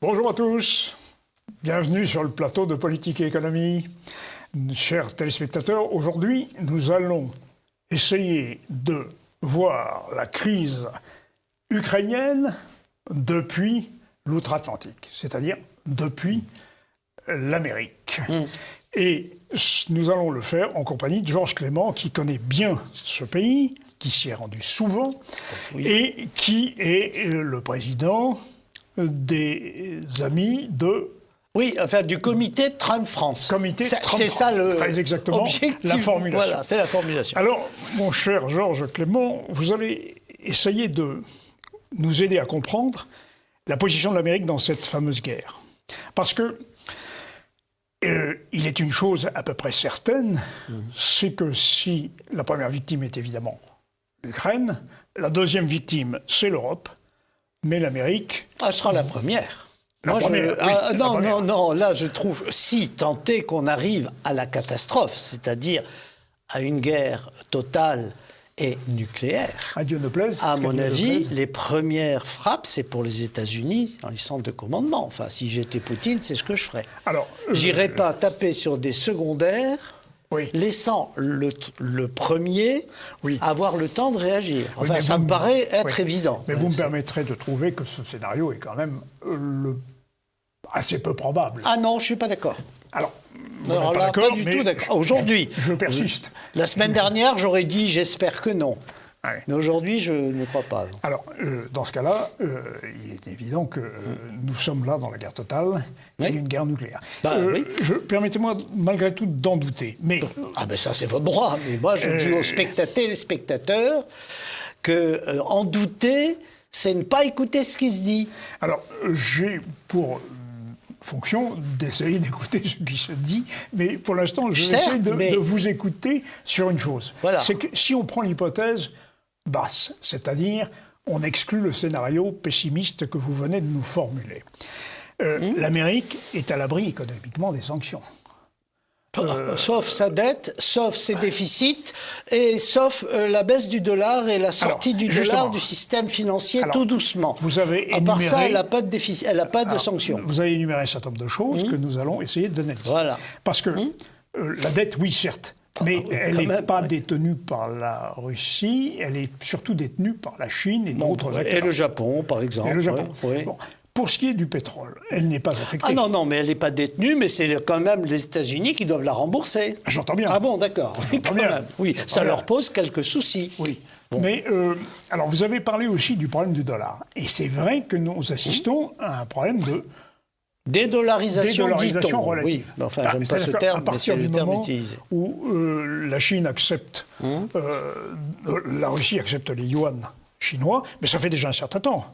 Bonjour à tous, bienvenue sur le plateau de Politique et Économie. Chers téléspectateurs, aujourd'hui nous allons essayer de voir la crise ukrainienne depuis l'outre-Atlantique, c'est-à-dire depuis l'Amérique. Et nous allons le faire en compagnie de Georges Clément, qui connaît bien ce pays, qui s'y est rendu souvent, et qui est le président des amis de... Oui, enfin du comité Trump-France. C'est ça le très exactement objectif. La formulation. Voilà, c'est la formulation. Alors, mon cher Georges Clément, vous allez essayer de nous aider à comprendre la position de l'Amérique dans cette fameuse guerre. Parce que il est une chose à peu près certaine, c'est que si la première victime est évidemment l'Ukraine, la deuxième victime, c'est l'Europe, mais l'Amérique... Elle sera la première. Non, là je trouve, si tant est qu'on arrive à la catastrophe, c'est-à-dire à une guerre totale et nucléaire. À Dieu ne plaise. À mon avis, les premières frappes, c'est pour les États-Unis dans les centres de commandement. Enfin, si j'étais Poutine, c'est ce que je ferais. Alors, j'irais pas taper sur des secondaires, laissant le premier avoir le temps de réagir. Enfin, ça me paraît être évident. Mais vous me permettrez de trouver que ce scénario est quand même assez peu probable. Ah non, je suis pas d'accord. Alors là, pas du tout d'accord. Aujourd'hui, je persiste. La semaine dernière, j'aurais dit j'espère que non. Ouais. Mais aujourd'hui, je ne crois pas. Non. Alors, dans ce cas-là, il est évident que nous sommes là dans la guerre totale et une guerre nucléaire. Permettez-moi malgré tout d'en douter. Mais, ça, c'est votre droit. Mais moi, je dis aux spectateurs que en douter, c'est ne pas écouter ce qui se dit. Alors, j'ai pour fonction d'essayer d'écouter ce qui se dit, mais pour l'instant, je vais essayer de vous écouter sur une chose. Voilà. C'est que si on prend l'hypothèse basse, c'est-à-dire on exclut le scénario pessimiste que vous venez de nous formuler, l'Amérique est à l'abri économiquement des sanctions. Sauf sa dette, sauf ses déficits, et sauf la baisse du dollar et la sortie du dollar du système financier tout doucement. Vous avez énuméré... À part ça, elle n'a pas de déficit, elle n'a pas de sanctions. Vous avez énuméré un certain nombre de choses que nous allons essayer d'analyser. Voilà. Parce que la dette, oui, certes, mais elle n'est pas détenue par la Russie, elle est surtout détenue par la Chine et d'autres acteurs. Et le Japon, par exemple. Et le Japon. Bon. Pour ce qui est du pétrole, elle n'est pas affectée. Ah non, mais elle n'est pas détenue, mais c'est quand même les États-Unis qui doivent la rembourser. J'entends bien. Ah bon, d'accord. Oui, ça leur pose quelques soucis. Oui. Bon. Mais, alors, vous avez parlé aussi du problème du dollar. Et c'est vrai que nous assistons à un problème de... Dédollarisation relative. Oui, mais enfin, j'aime pas ce terme, mais c'est le terme utilisé. Où la Chine accepte... la Russie accepte les yuan chinois, mais ça fait déjà un certain temps.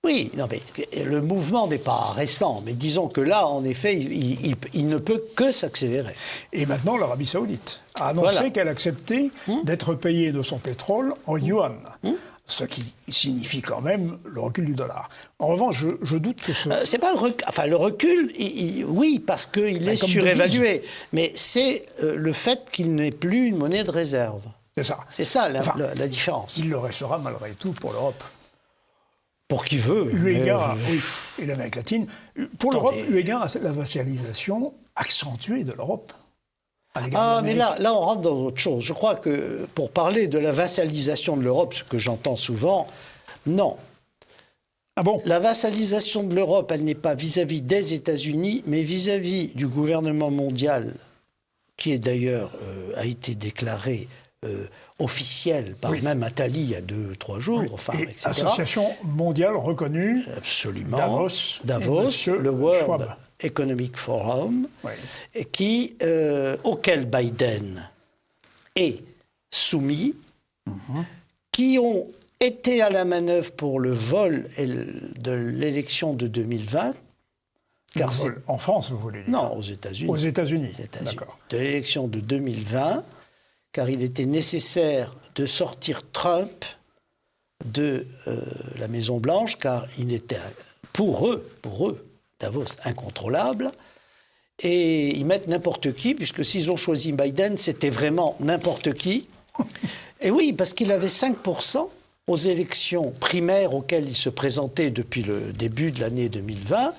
Oui, non, mais le mouvement n'est pas récent, mais disons que là, en effet, il ne peut que s'accélérer. Et maintenant, l'Arabie Saoudite a annoncé qu'elle acceptait d'être payée de son pétrole en yuan, ce qui signifie quand même le recul du dollar. En revanche, je doute que ce... c'est pas le recul, enfin le recul, oui, parce qu'il est surévalué, mais c'est le fait qu'il n'ait plus une monnaie de réserve. C'est ça. C'est ça la différence. Il le restera malgré tout pour l'Europe. Pour qui veut. Eu égard, et l'Amérique latine. Pour l'Europe, eu égard à la vassalisation accentuée de l'Europe. Mais là, on rentre dans autre chose. Je crois que pour parler de la vassalisation de l'Europe, ce que j'entends souvent, non. Ah bon ? La vassalisation de l'Europe, elle n'est pas vis-à-vis des États-Unis, mais vis-à-vis du gouvernement mondial, qui est d'ailleurs a été déclaré officiel par même Attali il y a 2-3 jours, etc. Association mondiale reconnue. Absolument. Davos, le World Schwab. Economic Forum, et auquel Biden est soumis, qui ont été à la manœuvre pour le vol de l'élection de 2020. En France, vous voulez dire ? Non, aux États-Unis. Aux États-Unis, d'accord. De l'élection de 2020, car il était nécessaire de sortir Trump de la Maison-Blanche, car il était, pour eux, Davos, incontrôlable. Et ils mettent n'importe qui, puisque s'ils ont choisi Biden, c'était vraiment n'importe qui. Et oui, parce qu'il avait 5% aux élections primaires auxquelles il se présentait depuis le début de l'année 2020.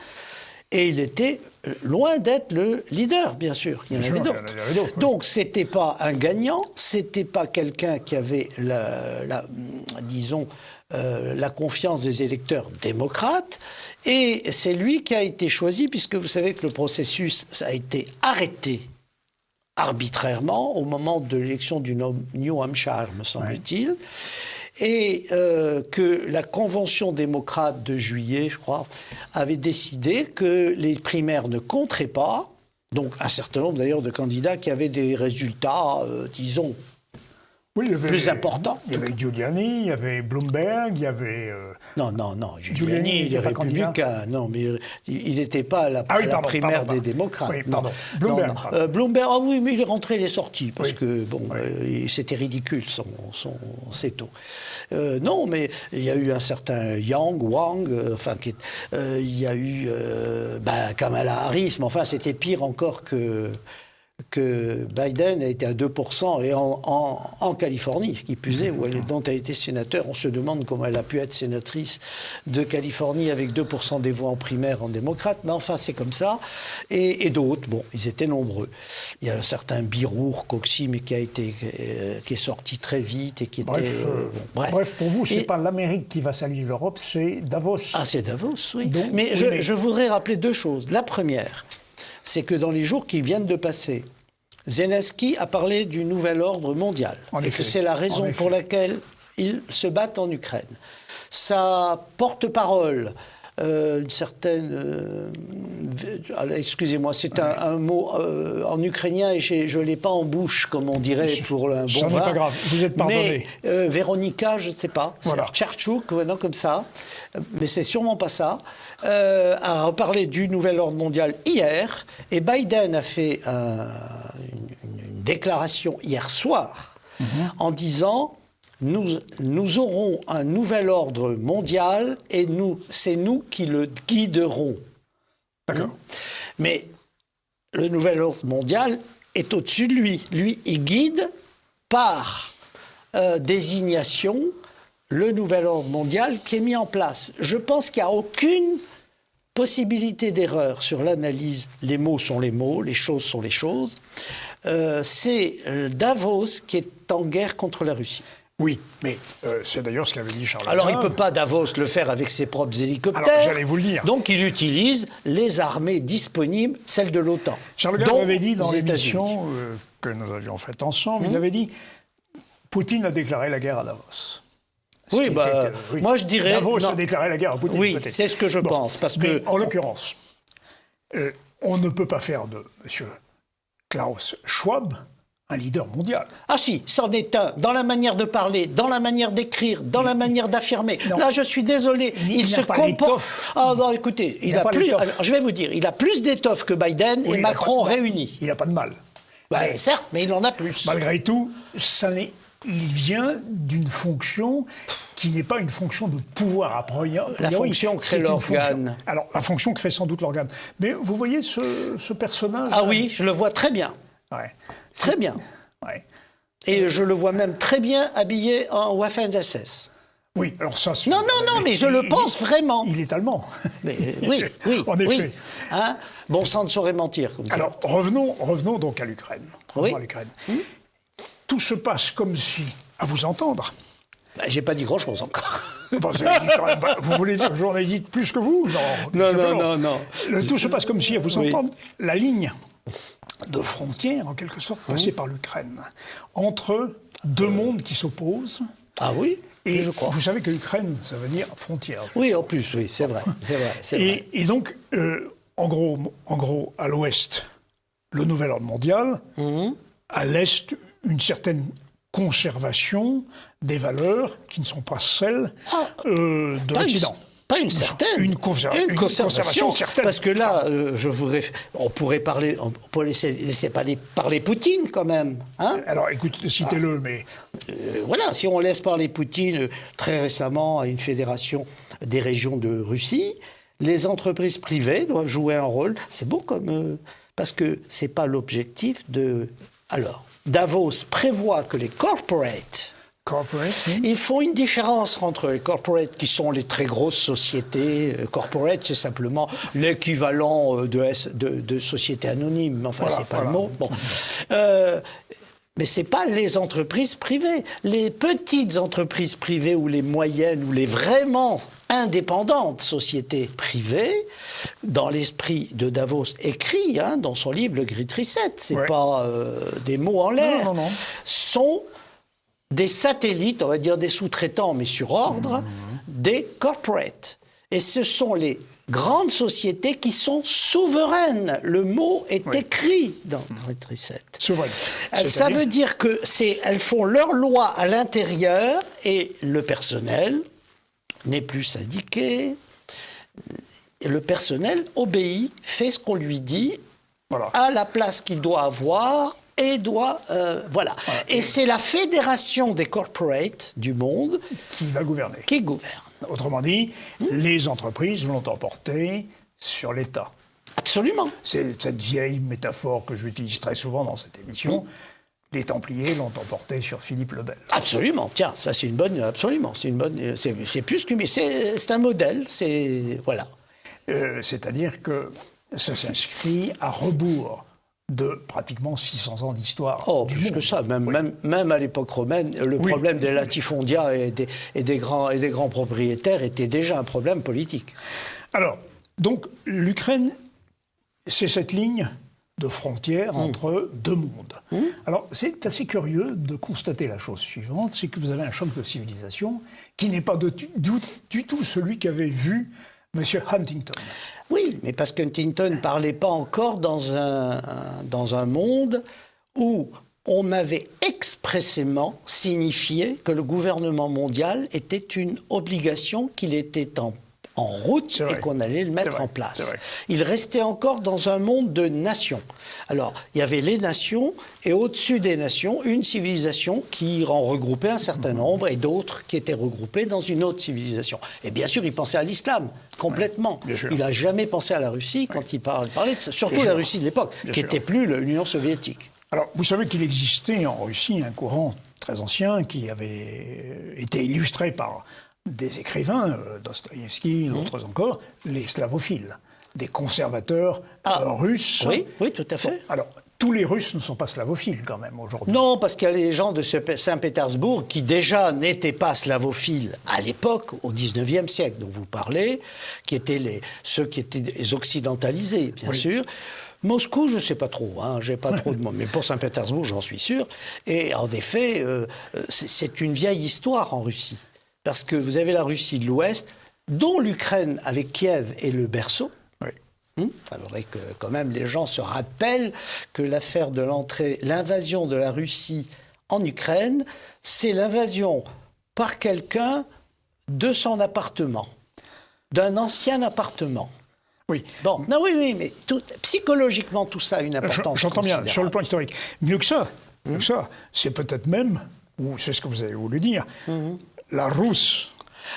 Et il était loin d'être le leader, bien sûr. Il y en avait d'autres. Donc, ce n'était pas un gagnant, ce n'était pas quelqu'un qui avait la confiance des électeurs démocrates. Et c'est lui qui a été choisi, puisque vous savez que le processus a été arrêté arbitrairement au moment de l'élection du New Hampshire, me semble-t-il. Et que la convention démocrate de juillet, je crois, avait décidé que les primaires ne compteraient pas. Donc un certain nombre d'ailleurs de candidats qui avaient des résultats, disons, plus importants. Il y avait Giuliani, il y avait Bloomberg, il y avait... Non, Giuliani, il est républicain. Non, mais il n'était pas à la primaire des démocrates. Oui, pardon. Bloomberg, Bloomberg, ah oui, mais il est rentré, il est sorti, parce que, c'était ridicule, ses taux. Non, mais il y a eu un certain Wang, il y a eu Kamala Harris, mais enfin, c'était pire encore que Biden a été à 2% et en Californie, qui plus est, dont elle était sénateur. On se demande comment elle a pu être sénatrice de Californie avec 2% des voix en primaire en démocrate, mais enfin c'est comme ça. Et d'autres, bon, ils étaient nombreux. Il y a un certain Birur Coxy, mais qui est sorti très vite et qui était... Bref, pour vous, c'est pas l'Amérique qui vassalise l'Europe, c'est Davos. Ah, c'est Davos, oui. Donc, mais je voudrais rappeler deux choses. La première, c'est que dans les jours qui viennent de passer, Zelensky a parlé du nouvel ordre mondial. Et que c'est la raison pour laquelle ils se battent en Ukraine. Sa porte-parole, une certaine... excusez-moi, c'est un mot en ukrainien et je ne l'ai pas en bouche, comme on dirait pour un bon vin. Ça n'est pas grave, vous êtes pardonné. Mais Véronica, je ne sais pas, Tchertchouk, non, comme ça, mais c'est sûrement pas ça, a reparlé du nouvel ordre mondial hier, et Biden a fait une déclaration hier soir en disant... Nous aurons un nouvel ordre mondial et c'est nous qui le guiderons. D'accord. Mais le nouvel ordre mondial est au-dessus de lui. Lui, il guide par désignation le nouvel ordre mondial qui est mis en place. Je pense qu'il n'y a aucune possibilité d'erreur sur l'analyse. Les mots sont les mots, les choses sont les choses. C'est Davos qui est en guerre contre la Russie. Oui, mais c'est d'ailleurs ce qu'avait dit Charles Alors, Gave. il ne peut pas Davos le faire avec ses propres hélicoptères. Alors, j'allais vous le dire. Donc, il utilise les armées disponibles, celles de l'OTAN. Charles Gave avait dit dans l'émission que nous avions faite ensemble, il avait dit Poutine a déclaré la guerre à Davos. Oui, moi je dirais... Davos a déclaré la guerre à Poutine, oui, peut-être. C'est ce que je pense. Parce mais que, en l'occurrence, on ne peut pas faire de M. Klaus Schwab un leader mondial. Ah si, c'en est un, dans la manière de parler, dans la manière d'écrire, dans la manière d'affirmer. Là, je suis désolé, il se comporte... Ah non, écoutez, il a plus... Alors, je vais vous dire, il a plus d'étoffe que Biden et Macron réunis. Il n'a pas de mal. Certes, mais il en a plus. Malgré tout, il vient d'une fonction qui n'est pas une fonction de pouvoir a priori. La fonction crée l'organe. Alors, la fonction crée sans doute l'organe. Mais vous voyez ce personnage... Ah oui, je le vois très bien. Ouais. Très bien. Ouais. Et je le vois même très bien habillé en Waffen-SS. Oui, alors ça... Non, mais je le pense vraiment. Il est allemand. Mais, oui, en effet. Oui. Bon sang ne saurait mentir. Alors, revenons donc à l'Ukraine. Oui. Tout se passe comme si, à vous entendre... J'ai pas dit grand-chose encore. Vous voulez dire que j'en ai dit plus que vous? Non. Tout se passe comme si, à vous entendre, la ligne de frontière, en quelque sorte, passée par l'Ukraine, entre deux mondes qui s'opposent. Ah oui, et je crois. Vous savez que l'Ukraine, ça veut dire frontière. Oui, en plus, oui, c'est vrai. Et donc, en gros, à l'ouest, le nouvel ordre mondial, à l'est, une certaine conservation des valeurs qui ne sont pas celles de l'Occident. Pas une certaine. Une conservation certaine. Parce que là, on pourrait laisser parler Poutine quand même. Hein. Alors écoute, citez-le, mais... voilà, si on laisse parler Poutine très récemment à une fédération des régions de Russie, les entreprises privées doivent jouer un rôle. C'est beau comme... parce que ce n'est pas l'objectif de... Alors, Davos prévoit que les corporates Corporate. Ils font une différence entre les corporates, qui sont les très grosses sociétés. Corporate, c'est simplement l'équivalent de société anonyme. Enfin, Voilà, c'est pas voilà. le mot. Bon. Mais c'est pas les entreprises privées. Les petites entreprises privées ou les moyennes ou les vraiment indépendantes sociétés privées, dans l'esprit de Davos écrit dans son livre Le Great Reset, c'est Ouais. pas des mots en l'air, Non, non, non. sont des satellites, on va dire des sous-traitants, mais sur ordre, des corporates. Et ce sont les grandes sociétés qui sont souveraines. Le mot est écrit dans Great Reset. Souveraine. Ça C'est-à-dire veut dire que elles font leurs lois à l'intérieur et le personnel n'est plus syndiqué. Et le personnel obéit, fait ce qu'on lui dit, Voilà. à la place qu'il doit avoir et doit... voilà. Et c'est la fédération des corporates du monde Qui va gouverner. qui gouverne. Autrement dit, les entreprises l'ont emporté sur l'État. Absolument. C'est cette vieille métaphore que j'utilise très souvent dans cette émission. Les Templiers l'ont emporté sur Philippe le Bel. Absolument. Tiens, ça c'est une bonne... Absolument. C'est une bonne... C'est plus que... Mais c'est un modèle. C'est... Voilà. C'est-à-dire que ça s'inscrit à rebours de pratiquement 600 ans d'histoire. Oh, du plus monde. que ça. Même à l'époque romaine, le problème des latifondia et des grands propriétaires était déjà un problème politique. Alors, donc, l'Ukraine, c'est cette ligne de frontière entre deux mondes. Alors, c'est assez curieux de constater la chose suivante, c'est que vous avez un choc de civilisation qui n'est pas du tout celui qu'avait vu M. Huntington. Oui, mais parce qu'Huntington ne parlait pas encore dans un monde où on avait expressément signifié que le gouvernement mondial était une obligation, qu'il était en route C'est vrai. et qu'on allait le C'est mettre vrai, en c'est place. vrai. Il restait encore dans un monde de nations. Alors, il y avait les nations et au-dessus des nations, une civilisation qui en regroupait un certain nombre et d'autres qui étaient regroupées dans une autre civilisation. Et bien sûr, il pensait à l'islam, complètement. bien sûr. Il n'a jamais pensé à la Russie quand il parlait de ça. Surtout Bien la sûr. Russie de l'époque, Bien qui sûr. n'était plus l'Union soviétique. Alors, vous savez qu'il existait en Russie un courant très ancien qui avait été illustré par des écrivains, Dostoïevski, d'autres encore, les slavophiles, des conservateurs russes. Oui, tout à fait. Alors, tous les Russes ne sont pas slavophiles quand même aujourd'hui. Non, parce qu'il y a les gens de Saint-Pétersbourg qui déjà n'étaient pas slavophiles à l'époque, au XIXe siècle dont vous parlez, qui étaient ceux qui étaient les occidentalisés, bien sûr. Moscou, je ne sais pas trop, j'ai pas trop de mots, mais pour Saint-Pétersbourg, j'en suis sûr. Et en effet, c'est une vieille histoire en Russie. Parce que vous avez la Russie de l'Ouest, dont l'Ukraine avec Kiev est le berceau. Oui. Il faudrait que quand même les gens se rappellent que l'affaire de l'invasion de la Russie en Ukraine, c'est l'invasion par quelqu'un de son appartement, d'un ancien appartement. Oui. Bon, non, oui, mais psychologiquement, tout ça a une importance J'entends bien, considérable. sur le plan historique. Mieux que ça, c'est peut-être même, ou c'est ce que vous avez voulu dire, la Rousse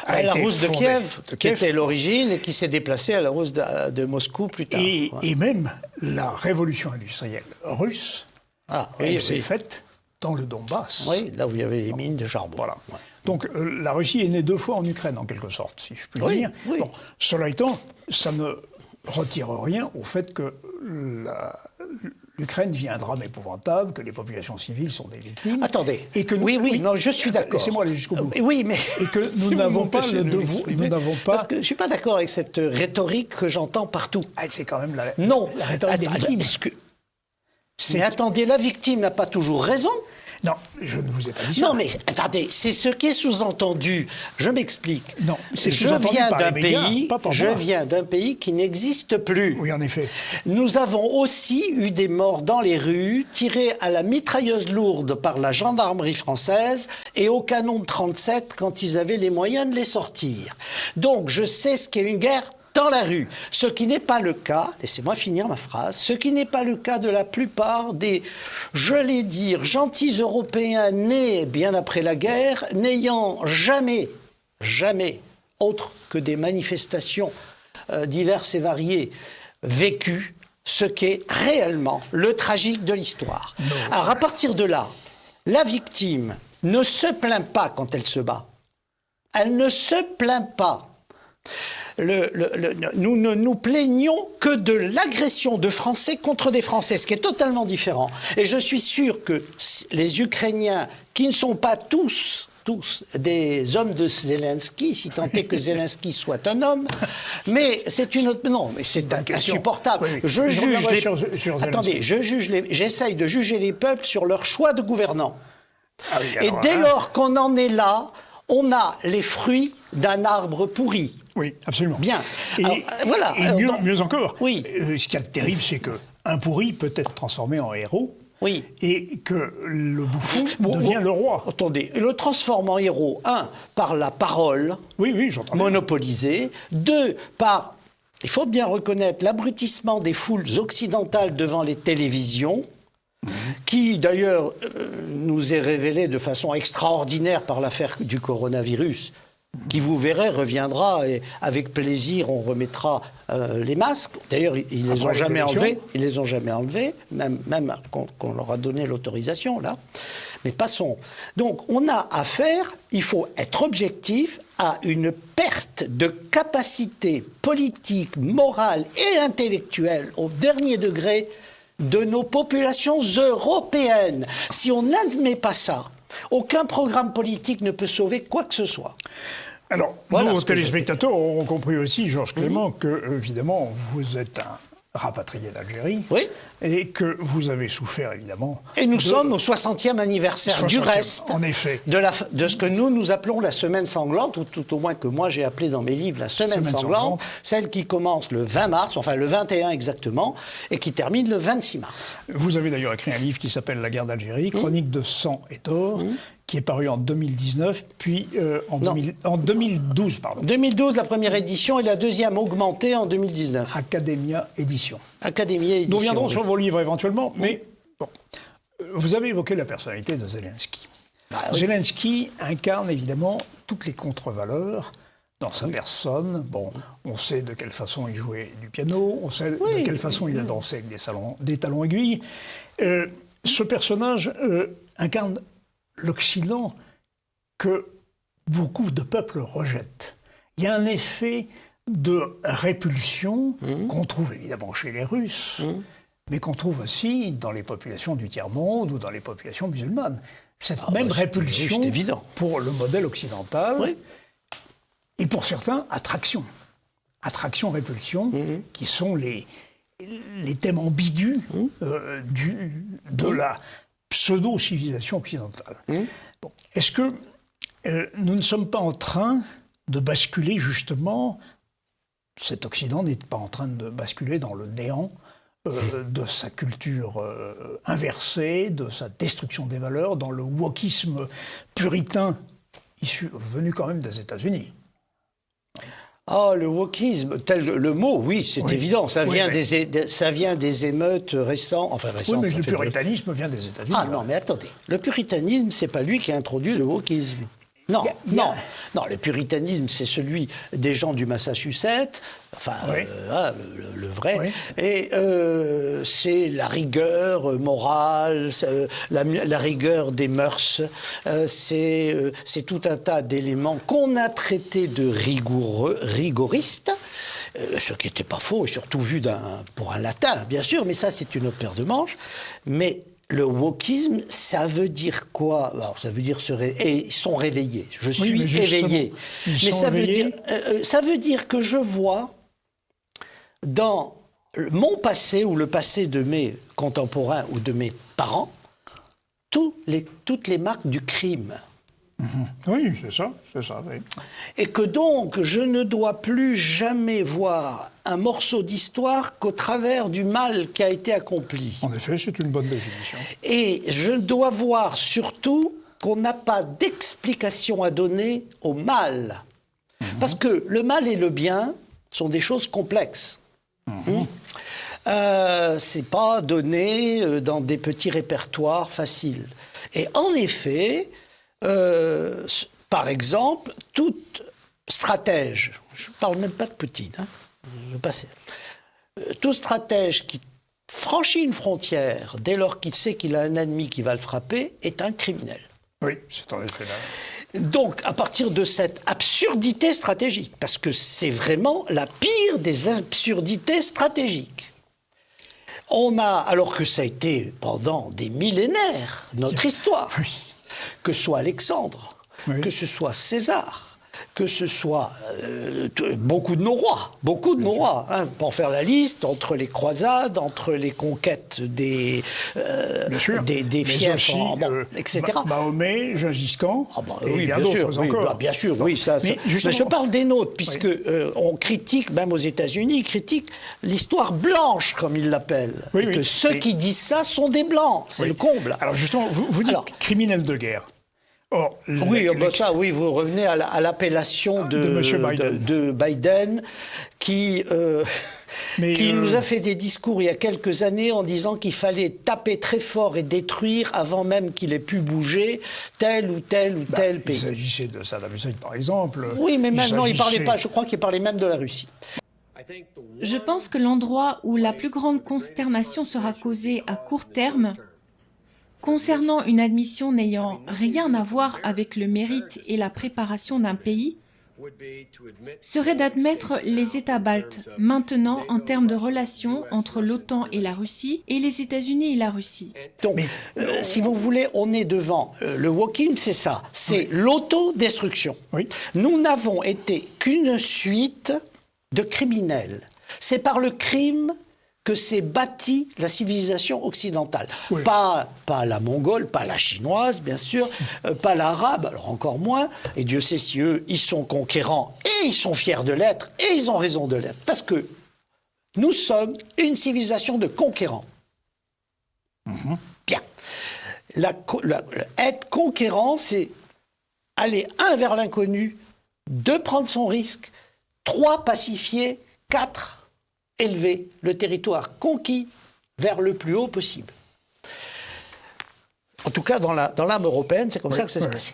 a La été Rousse de fondée- Kiev, de qui était l'origine et qui s'est déplacée à la Rousse de Moscou plus tard. Et même la révolution industrielle russe, elle s'est faite dans le Donbass. Oui, là où il y avait les mines de charbon. Voilà. Ouais. Donc la Russie est née deux fois en Ukraine, en quelque sorte, si je puis Oui, dire. oui. Bon, cela étant, ça ne retire rien au fait que l'Ukraine vit un drame épouvantable, que les populations civiles sont des victimes. Attendez. Et que nous- oui, non, je suis d'accord. Laissez-moi aller jusqu'au bout. Oui, mais Et que nous si vous n'avons pas m'empêchez le de devoir. m'exprimer, Nous n'avons pas. Parce que je suis pas d'accord avec cette rhétorique que j'entends partout. Ah, c'est quand même la. Non. La rhétorique des victimes. Mais attendez, la victime n'a pas toujours raison. Non, je ne vous ai pas dit ça. Non, mais attendez, c'est ce qui est sous-entendu. Je m'explique. Non, c'est je sous-entendu viens par d'un les médias, pays, pas par je moi. viens d'un pays qui n'existe plus. Oui, en effet. Nous avons aussi eu des morts dans les rues, tirés à la mitrailleuse lourde par la gendarmerie française et au canon de 37 quand ils avaient les moyens de les sortir. Donc, je sais ce qu'est une guerre dans la rue. Ce qui n'est pas le cas, laissez-moi finir ma phrase, ce qui n'est pas le cas de la plupart des, je l'ai dit, gentils Européens nés bien après la guerre, n'ayant jamais, autre que des manifestations diverses et variées, vécu ce qu'est réellement le tragique de l'histoire. Alors à partir de là, la victime ne se plaint pas quand elle se bat. Elle ne se plaint pas. Nous ne nous plaignons que de l'agression de Français contre des Français, ce qui est totalement différent. Et je suis sûr que les Ukrainiens, qui ne sont pas tous des hommes de Zelensky, si tant est que Zelensky soit un homme, mais c'est une autre... Non, mais c'est insupportable. Oui, oui. Attendez, j'essaye de juger les peuples sur leur choix de gouvernants. Ah oui, alors, et dès lors qu'on en est là, on a les fruits d'un arbre pourri. Oui, absolument. Bien. Et, alors, voilà. Et mieux encore, oui. Ce qu'il y a de terrible, c'est qu'un pourri peut être transformé en héros. Oui. Et que le bouffon devient le roi. Attendez, le transforme en héros, par la parole j'entends monopolisée, 2, par, il faut bien reconnaître, l'abrutissement des foules occidentales devant les télévisions, qui d'ailleurs nous est révélé de façon extraordinaire par l'affaire du coronavirus, qui, vous verrez, reviendra et avec plaisir on remettra les masques. D'ailleurs, ils les ont jamais enlevés. Ils les ont jamais enlevés, même qu'on leur a donné l'autorisation là. Mais passons. Donc, on a affaire, il faut être objectif, à une perte de capacité politique, morale et intellectuelle au dernier degré de nos populations européennes. Si on n'admet pas ça, aucun programme politique ne peut sauver quoi que ce soit. Alors, voilà, nos téléspectateurs auront compris aussi, Georges Clément, que, évidemment, vous êtes un rapatrié d'Algérie. Oui. Et que vous avez souffert, évidemment. Et nous sommes au 60e anniversaire du reste. En effet. De ce que nous appelons la semaine sanglante, ou tout au moins que moi j'ai appelé dans mes livres la semaine sanglante, celle qui commence le 20 mars, enfin le 21 exactement, et qui termine le 26 mars. Vous avez d'ailleurs écrit un livre qui s'appelle La guerre d'Algérie, Chronique de sang et d'or, qui est paru en 2019, puis en 2012, pardon. 2012, la première édition, et la deuxième augmentée en 2019. Academia Édition. Academia Édition. Nous reviendrons sur vos livres éventuellement, mais bon, vous avez évoqué la personnalité de Zelensky. Zelensky incarne évidemment toutes les contre-valeurs dans sa personne. Bon, on sait de quelle façon il jouait du piano, on sait de quelle façon il a dansé avec des talons aiguilles. Ce personnage incarne l'Occident que beaucoup de peuples rejettent. Il y a un effet de répulsion qu'on trouve évidemment chez les Russes, mais qu'on trouve aussi dans les populations du tiers-monde ou dans les populations musulmanes. Cette même répulsion pour le modèle occidental, et pour certains, attraction. Attraction-répulsion, qui sont les thèmes ambigus de la pseudo-civilisation occidentale. Bon. Est-ce que nous ne sommes pas en train de basculer justement, cet Occident n'est pas en train de basculer dans le néant de sa culture inversée, de sa destruction des valeurs, dans le wokisme puritain venu quand même des États-Unis? Ah, le wokisme, tel le mot, oui, c'est évident. Ça vient des émeutes récentes. Enfin, récentes. Oui, mais le puritanisme vient des États-Unis. Ah non, mais attendez. Le puritanisme, c'est pas lui qui a introduit le wokisme. Non, non, le puritanisme, c'est celui des gens du Massachusetts, enfin, le vrai, et c'est la rigueur morale, la rigueur des mœurs, c'est tout un tas d'éléments qu'on a traités de rigoristes, ce qui n'était pas faux, et surtout vu pour un latin, bien sûr, mais ça, c'est une autre paire de manches, mais... Le wokisme, ça veut dire quoi? Alors, ça veut dire et ils sont réveillés. Je suis éveillé. Mais ça veut dire que je vois dans mon passé ou le passé de mes contemporains ou de mes parents toutes les marques du crime. Oui, c'est ça, oui. Et que donc, je ne dois plus jamais voir un morceau d'histoire qu'au travers du mal qui a été accompli. En effet, c'est une bonne définition. Et je dois voir surtout qu'on n'a pas d'explication à donner au mal. Parce que le mal et le bien sont des choses complexes. C'est pas donné dans des petits répertoires faciles. Et en effet... par exemple, tout stratège, je ne parle même pas de Poutine, tout stratège qui franchit une frontière dès lors qu'il sait qu'il a un ennemi qui va le frapper est un criminel. Oui, c'est en effet là. Donc, à partir de cette absurdité stratégique, parce que c'est vraiment la pire des absurdités stratégiques, on a, alors que ça a été pendant des millénaires, notre histoire, Oui. que ce soit Alexandre, Oui. que ce soit César, que ce soit beaucoup de nos rois, hein, pour faire la liste, entre les croisades, entre les conquêtes des fiefs, etc. Mahomet, Gengis Khan, et oui, bien bien sûr, d'autres oui, encore. bien sûr, oui, ça. Mais je parle des nôtres, puisque on critique, même aux États-Unis, ils critiquent l'histoire blanche, comme ils l'appellent. Oui, et oui. que ceux qui disent ça sont des blancs, c'est le comble. Alors justement, vous dites criminel de guerre. Or, oui, vous revenez à l'appellation de M. Biden, qui nous a fait des discours il y a quelques années en disant qu'il fallait taper très fort et détruire avant même qu'il ait pu bouger tel ou tel ou tel pays. Il s'agissait de Saddam Hussein, par exemple. Oui, mais maintenant, il parlait pas. Je crois qu'il parlait même de la Russie. Je pense que l'endroit où la plus grande consternation sera causée à court terme, concernant une admission n'ayant rien à voir avec le mérite et la préparation d'un pays, serait d'admettre les États baltes maintenant en termes de relations entre l'OTAN et la Russie et les États-Unis et la Russie. Donc, si vous voulez, on est devant le walking, c'est ça, c'est l'autodestruction. Oui. Nous n'avons été qu'une suite de criminels. C'est par le crime que s'est bâtie la civilisation occidentale. Oui. Pas la mongole, pas la chinoise, bien sûr, pas l'arabe, alors encore moins, et Dieu sait si eux, ils sont conquérants, et ils sont fiers de l'être, et ils ont raison de l'être, parce que nous sommes une civilisation de conquérants. Bien. Être conquérant, c'est aller, 1, vers l'inconnu, 2, prendre son risque, 3, pacifier, 4, élever le territoire conquis vers le plus haut possible. En tout cas, dans l'âme européenne, c'est comme ça que ça s'est passé.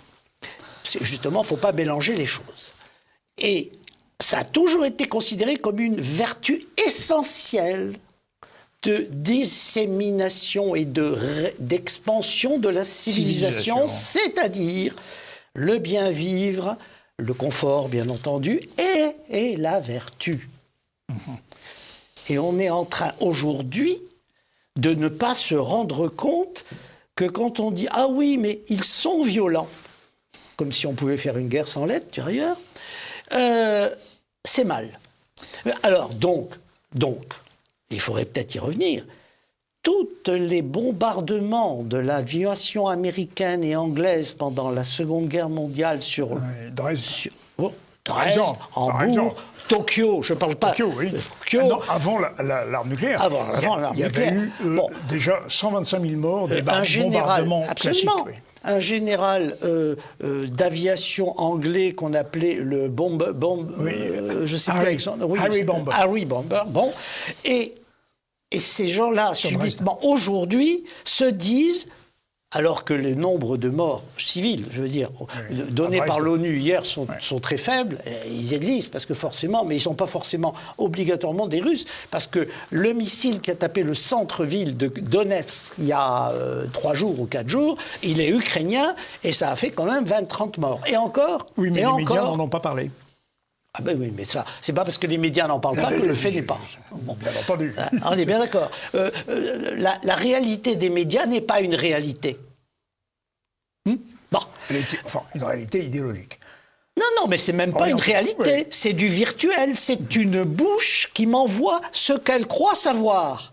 Justement, il ne faut pas mélanger les choses. Et ça a toujours été considéré comme une vertu essentielle de dissémination et d'expansion de la civilisation, c'est-à-dire le bien vivre, le confort, bien entendu, et la vertu. Et on est en train, aujourd'hui, de ne pas se rendre compte que quand on dit « Ah oui, mais ils sont violents », comme si on pouvait faire une guerre sans l'aide, d'ailleurs, c'est mal. Alors, donc, il faudrait peut-être y revenir, tous les bombardements de l'aviation américaine et anglaise pendant la Seconde Guerre mondiale sur Dresde, Hambourg, Tokyo, je ne parle pas. Tokyo, oui. Non, avant l'arme nucléaire. Avant l'arme nucléaire. Il y avait eu déjà 125 000 morts, des bombardements classiques. Oui. Un général d'aviation anglais qu'on appelait le je sais plus Alexandre. Oui, Harry Bomber. Bon. Et ces gens-là, subitement, aujourd'hui, se disent, alors que les nombres de morts civils, je veux dire, donnés par l'ONU hier sont très faibles, ils existent, parce que forcément, mais ils ne sont pas forcément obligatoirement des Russes, parce que le missile qui a tapé le centre-ville de Donetsk il y a 3 jours ou 4 jours, il est ukrainien, et ça a fait quand même 20-30 morts. Et encore... Oui, mais les médias n'en ont pas parlé. Ah ben oui, mais ça, c'est pas parce que les médias n'en parlent pas que le fait n'est pas. Bon, bien entendu. On est bien d'accord. La réalité des médias n'est pas une réalité. Bon. Une réalité idéologique. Non, mais c'est même pas une réalité. Oui. C'est du virtuel. C'est une bouche qui m'envoie ce qu'elle croit savoir.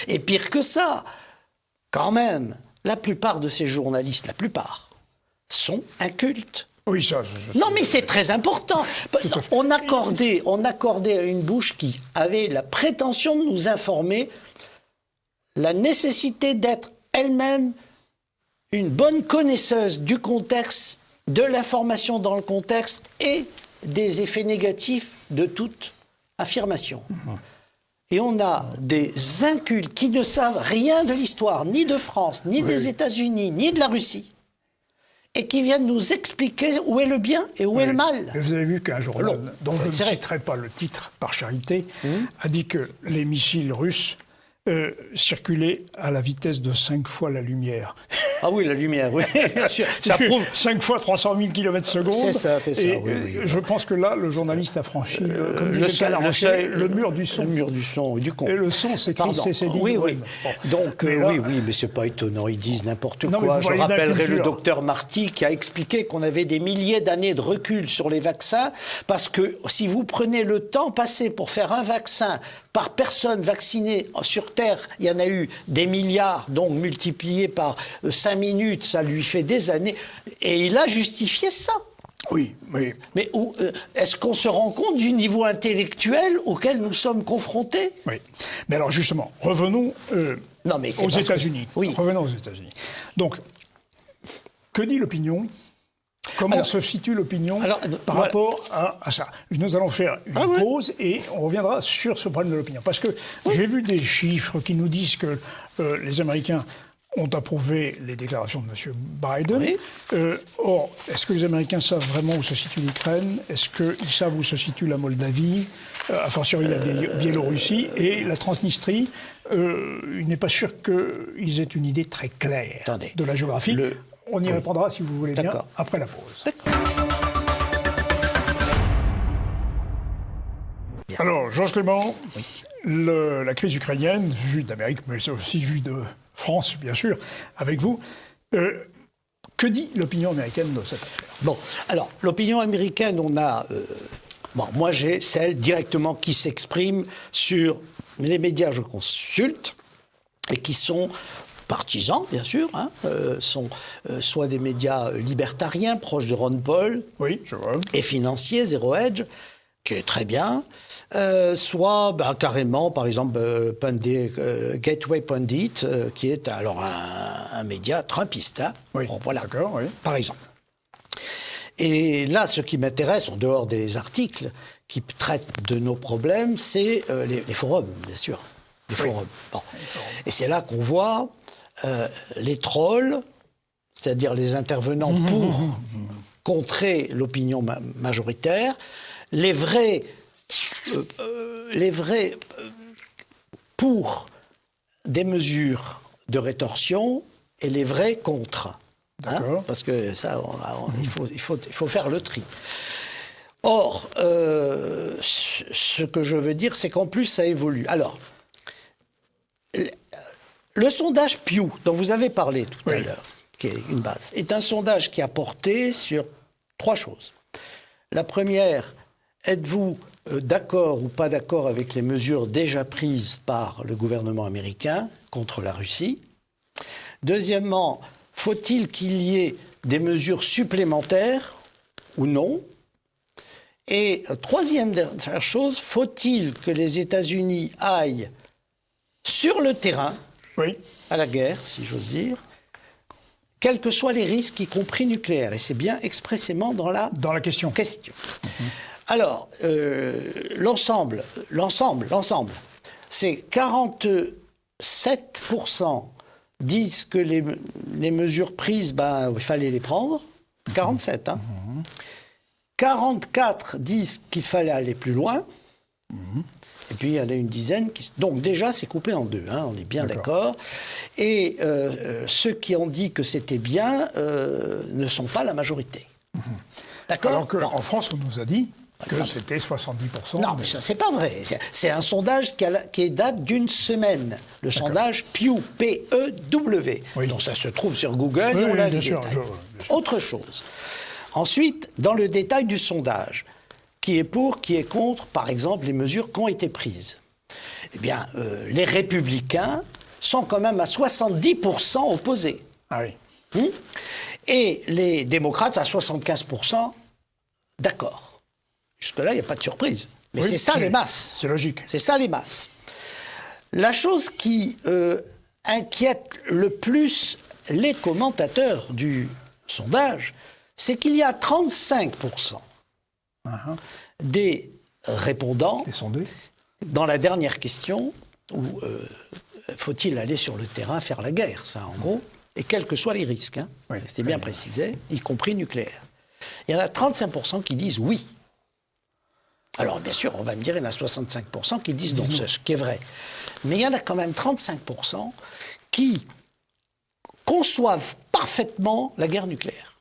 Et pire que ça, quand même, la plupart de ces journalistes, sont incultes. Oui, ça. Non, mais c'est très important. On accordait à une bouche qui avait la prétention de nous informer la nécessité d'être elle-même une bonne connaisseuse du contexte, de l'information dans le contexte et des effets négatifs de toute affirmation. Et on a des incultes qui ne savent rien de l'histoire, ni de France, ni des États-Unis, ni de la Russie, et qui viennent nous expliquer où est le bien et où est le mal. Et vous avez vu qu'un journal, dont je ne citerai pas le titre par charité, a dit que les missiles russes circulaient à la vitesse de 5 fois la lumière. Ah oui, la lumière, oui, bien sûr. Ça prouve... 5 fois 300 000 km/s. C'est ça, Et oui. Je pense que là, le journaliste a franchi le mur du son. Le mur du son et du con. Et le son, c'est Chris Cécédine. Oui. Bon. Donc, mais c'est pas étonnant, ils disent n'importe Non, quoi. mais Je rappellerai le docteur Marty qui a expliqué qu'on avait des milliers d'années de recul sur les vaccins, parce que si vous prenez le temps passé pour faire un vaccin par personne vaccinée sur Terre, il y en a eu des milliards, donc multiplié par 5 minutes, ça lui fait des années. Et il a justifié ça. Oui. Mais est-ce qu'on se rend compte du niveau intellectuel auquel nous sommes confrontés? Oui. Mais alors justement, revenons aux États-Unis. Oui. Revenons aux États-Unis. Donc, que dit l'opinion ? Comment se situe l'opinion par rapport à ça? Nous allons faire une pause et on reviendra sur ce problème de l'opinion. Parce que j'ai vu des chiffres qui nous disent que les Américains ont approuvé les déclarations de M. Biden. Oui. Or, est-ce que les Américains savent vraiment où se situe l'Ukraine? Est-ce qu'ils savent où se situe la Moldavie, a fortiori la Biélorussie et la Transnistrie? Il n'est pas sûr qu'ils aient une idée très claire de la géographie. On y répondra, si vous voulez bien, après la pause. Alors, Georges Clément, la crise ukrainienne, vue d'Amérique, mais aussi vue de France, bien sûr, avec vous, que dit l'opinion américaine de cette affaire? Bon, alors, l'opinion américaine, on a... moi, j'ai celle directement qui s'exprime sur les médias que je consulte et qui sont... partisans, bien sûr, sont soit des médias libertariens, proches de Ron Paul, je vois, et financiers, Zero Hedge, qui est très bien, soit carrément, par exemple, Gateway Pundit, qui est alors un média trumpiste. Voilà. D'accord, par exemple. Et là, ce qui m'intéresse, en dehors des articles qui traitent de nos problèmes, c'est les forums, bien sûr. Les forums. Bon. Et c'est là qu'on voit les trolls, c'est-à-dire les intervenants pour contrer l'opinion majoritaire, les vrais pour des mesures de rétorsion et les vrais contre. Parce que ça, il faut faire le tri. Or, ce que je veux dire, c'est qu'en plus, ça évolue. Alors, le sondage Pew, dont vous avez parlé tout à l'heure, qui est une base, est un sondage qui a porté sur 3 choses. La première, êtes-vous d'accord ou pas d'accord avec les mesures déjà prises par le gouvernement américain contre la Russie? Deuxièmement, faut-il qu'il y ait des mesures supplémentaires ou non? Et troisième chose, faut-il que les États-Unis aillent sur le terrain, à la guerre, si j'ose dire, quels que soient les risques, y compris nucléaires? Et c'est bien expressément dans la question. Alors, l'ensemble, c'est 47% disent que les mesures prises, il fallait les prendre. 47, 44 disent qu'il fallait aller plus loin. Et puis, il y en a une dizaine qui... Donc, déjà, c'est coupé en deux, on est bien d'accord. Et ceux qui ont dit que c'était bien ne sont pas la majorité. D'accord? Alors qu'en France, on nous a dit que c'était 70%. Non, mais ça, c'est pas vrai. C'est un sondage qui date d'une semaine. Le sondage Pew, P-E-W. Donc, ça se trouve sur Google et on l'a bien sûr. Autre chose. Ensuite, dans le détail du sondage, qui est pour, qui est contre, par exemple, les mesures qui ont été prises. Eh bien, les républicains sont quand même à 70% opposés. Et les démocrates à 75% d'accord. Jusque-là, il n'y a pas de surprise. Mais c'est ça les masses. C'est logique. C'est ça les masses. La chose qui inquiète le plus les commentateurs du sondage, c'est qu'il y a 35% des répondants dans la dernière question où faut-il aller sur le terrain faire la guerre, en gros, et quels que soient les risques, c'était bien précisé, y compris nucléaire. Il y en a 35% qui disent oui. Alors bien sûr, on va me dire, il y en a 65% qui disent non, ce qui est vrai. Mais il y en a quand même 35% qui conçoivent parfaitement la guerre nucléaire.